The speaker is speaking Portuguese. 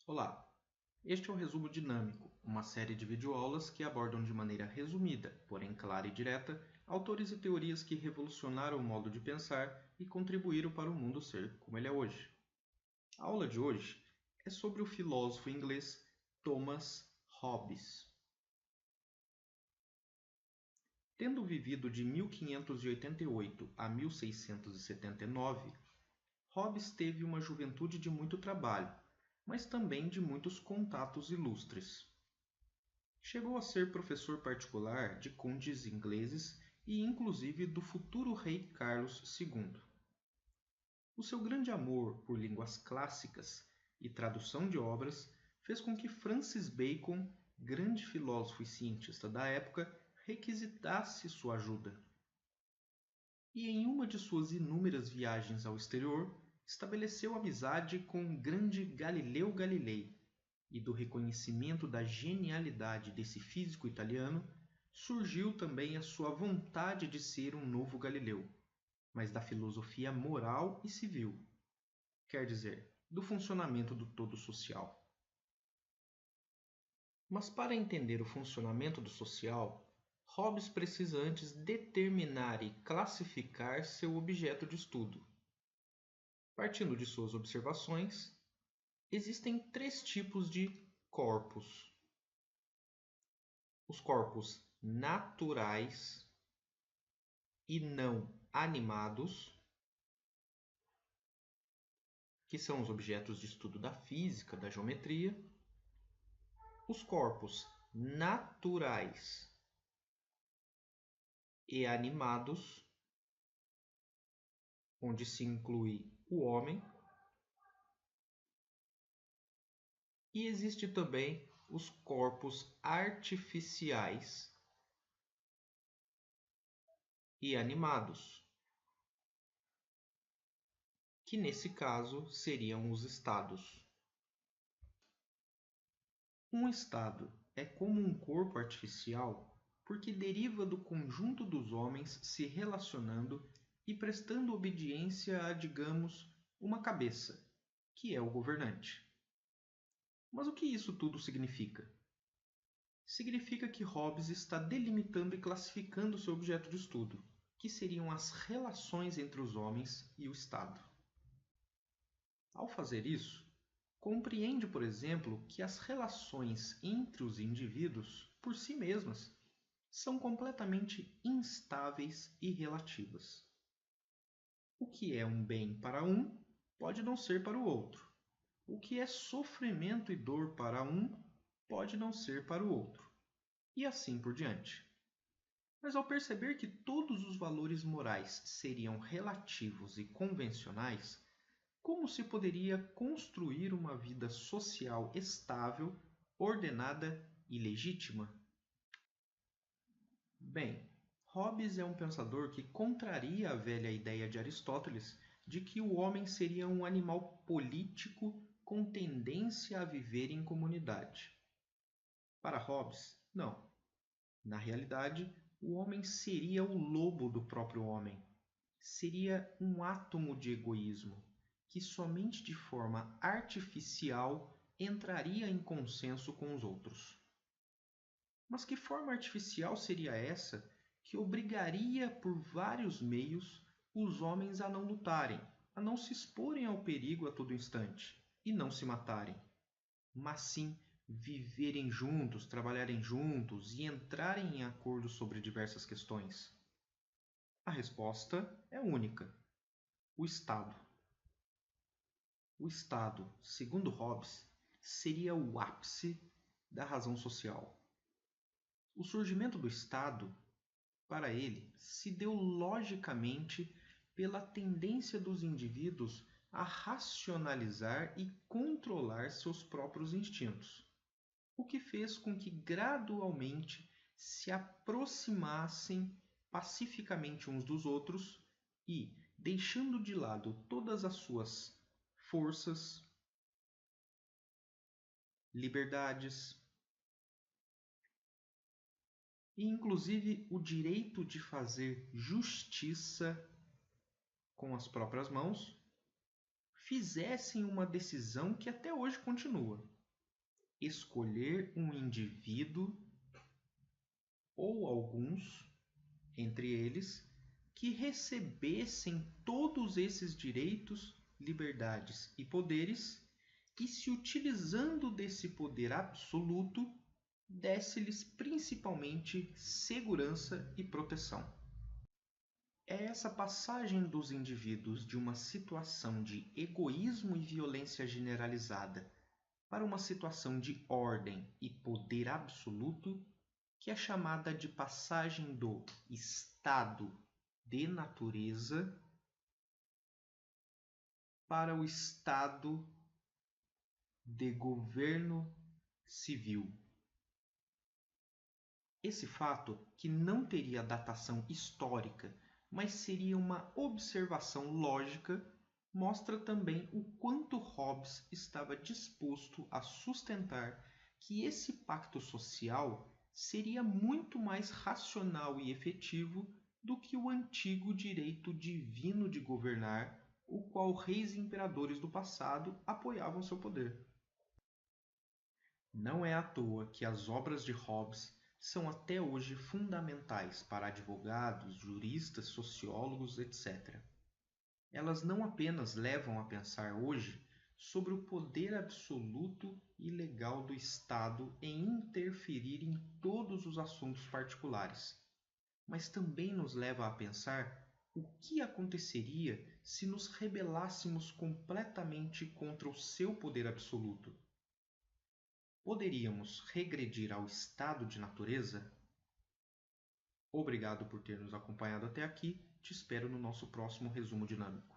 Olá, este é o Resumo Dinâmico, uma série de videoaulas que abordam de maneira resumida, porém clara e direta, autores e teorias que revolucionaram o modo de pensar e contribuíram para o mundo ser como ele é hoje. A aula de hoje é sobre o filósofo inglês Thomas Hobbes. Tendo vivido de 1588 a 1679, Hobbes teve uma juventude de muito trabalho, mas também de muitos contatos ilustres. Chegou a ser professor particular de condes ingleses e inclusive do futuro rei Carlos II. O seu grande amor por línguas clássicas e tradução de obras fez com que Francis Bacon, grande filósofo e cientista da época, requisitasse sua ajuda. E em uma de suas inúmeras viagens ao exterior, estabeleceu amizade com o grande Galileu Galilei, e do reconhecimento da genialidade desse físico italiano, surgiu também a sua vontade de ser um novo Galileu, mas da filosofia moral e civil, quer dizer, do funcionamento do todo social. Mas para entender o funcionamento do social, Hobbes precisa antes determinar e classificar seu objeto de estudo. Partindo de suas observações, existem três tipos de corpos: os corpos naturais e não animados, que são os objetos de estudo da física, da geometria, os corpos naturais e animados, onde se inclui o homem, e existe também os corpos artificiais e animados, que nesse caso seriam os estados. Um estado é como um corpo artificial porque deriva do conjunto dos homens se relacionando e prestando obediência a, digamos, uma cabeça, que é o governante. Mas o que isso tudo significa? Significa que Hobbes está delimitando e classificando seu objeto de estudo, que seriam as relações entre os homens e o Estado. Ao fazer isso, compreende, por exemplo, que as relações entre os indivíduos, por si mesmas, são completamente instáveis e relativas. O que é um bem para um pode não ser para o outro. O que é sofrimento e dor para um pode não ser para o outro. E assim por diante. Mas ao perceber que todos os valores morais seriam relativos e convencionais, como se poderia construir uma vida social estável, ordenada e legítima? Bem, Hobbes é um pensador que contraria a velha ideia de Aristóteles de que o homem seria um animal político com tendência a viver em comunidade. Para Hobbes, não. Na realidade, o homem seria o lobo do próprio homem. Seria um átomo de egoísmo, que somente de forma artificial entraria em consenso com os outros. Mas que forma artificial seria essa que obrigaria por vários meios os homens a não lutarem, a não se exporem ao perigo a todo instante e não se matarem, mas sim viverem juntos, trabalharem juntos e entrarem em acordo sobre diversas questões? A resposta é única: o Estado. O Estado, segundo Hobbes, seria o ápice da razão social. O surgimento do Estado, para ele, se deu logicamente pela tendência dos indivíduos a racionalizar e controlar seus próprios instintos, o que fez com que gradualmente se aproximassem pacificamente uns dos outros e, deixando de lado todas as suas forças, liberdades e inclusive o direito de fazer justiça com as próprias mãos, fizessem uma decisão que até hoje continua. escolher um indivíduo ou alguns, entre eles, que recebessem todos esses direitos, liberdades e poderes, e se utilizando desse poder absoluto, desse-lhes principalmente segurança e proteção. É essa passagem dos indivíduos de uma situação de egoísmo e violência generalizada para uma situação de ordem e poder absoluto que é chamada de passagem do estado de natureza para o estado de governo civil. Esse fato, que não teria datação histórica, mas seria uma observação lógica, mostra também o quanto Hobbes estava disposto a sustentar que esse pacto social seria muito mais racional e efetivo do que o antigo direito divino de governar, o qual reis e imperadores do passado apoiavam seu poder. Não é à toa que as obras de Hobbes são até hoje fundamentais para advogados, juristas, sociólogos, etc. Elas não apenas levam a pensar hoje sobre o poder absoluto e legal do Estado em interferir em todos os assuntos particulares, mas também nos leva a pensar o que aconteceria se nos rebelássemos completamente contra o seu poder absoluto. Poderíamos regredir ao estado de natureza? Obrigado por ter nos acompanhado até aqui. Te espero no nosso próximo resumo dinâmico.